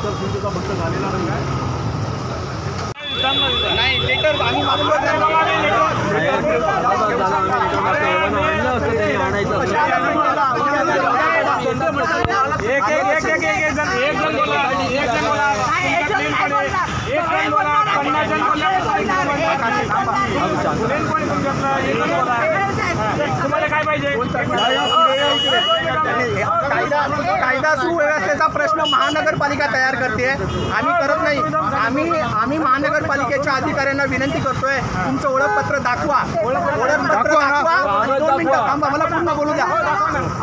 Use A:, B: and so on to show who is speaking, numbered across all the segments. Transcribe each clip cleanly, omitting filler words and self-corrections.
A: आचारसंहितेचा भंग झालेला नाही आहे.
B: नाही लेटर आम्ही मागवलं तुम्हाला काय पाहिजे? कायदा सुव्यवस्थेचा प्रश्न महानगरपालिका तयार करते, आम्ही करत नाही. आम्ही महानगरपालिकेच्या अधिकाऱ्यांना विनंती करतोय, तुमचं ओळखपत्र दाखवा. ओळखपत्र दाखवा. 2 मिनिटं थांबा, मला पूर्ण बोलू द्या.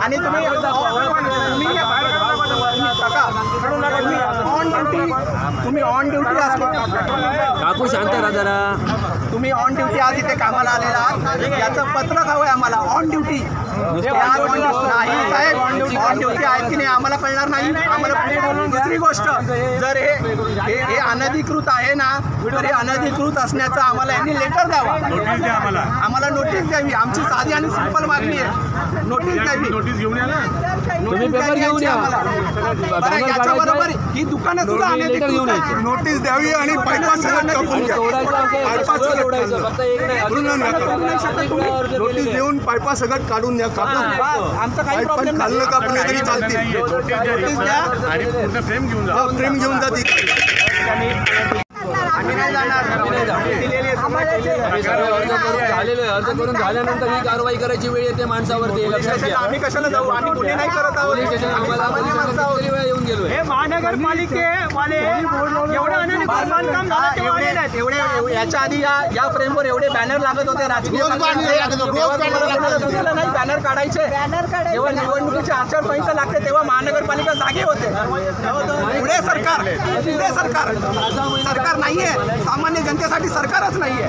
B: आणि तुम्ही ऑन ड्युटी असतो.
C: काकू शांत राहा जरा.
B: तुम्ही ऑन ड्युटी आज इथे कामाला आलेला आहात, याचं पत्र हवंय आम्हाला. ऑन ड्युटी नाही साहेब, ऑन ड्युटी आहेत की नाही आम्हाला कळणार नाही. आम्हाला दुसरी गोष्ट, जर हे अनधिकृत आहे ना, तर हे अनधिकृत असण्याचं आम्हाला यांनी लेटर द्यावा. आम्हाला नोटीस द्यावी. आमची साधी आणि सिंपल मागणी आहे, नोटीस द्यावी.
A: नोटीस घेऊन या ना.
C: तुम्ही पेपर घेऊन या.
B: याच्याबरोबर ही दुकानं सुद्धा अनधिकृत आहे.
A: नोटीस द्यावी आणि नोटीस देऊन पायपा सगळं काढून द्या.
B: आमचा काही प्रॉब्लेम
A: खाल्लं कापलं तरी चालते.
B: नोटीस द्या
A: आणि पूर्ण फ्रेम घेऊन जा. फ्रेम घेऊन जाते.
B: आम्ही नाही जाणार.
C: अर्ज करून झाल्यानंतर ही कारवाई करायची वेळ येते माणसावरती. लक्षात घ्या.
B: आम्ही कशाला जाऊ? आम्ही कुठे नाही करत आहोत.
C: किती वेळा येऊन गेलोय.
D: हे महानगरपालिकेवाले एवढं अनधिकृत बांधकाम झालं तेव्हा आले नाहीत.
B: एवढे याच्या आधी या फ्रेमवर एवढे बॅनर लागत होते राजकीय नाही बॅनर काढायचे. जेव्हा निवडणुकीची आचारसंहिता लागते तेव्हा महानगरपालिका जागे होते. पुढे सरकार नाहीये, सामान्य जनतेसाठी सरकारच नाहीये.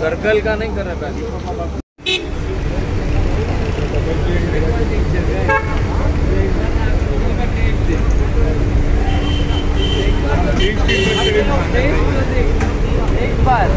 C: सर्कल का नहीं कर रहा एक बार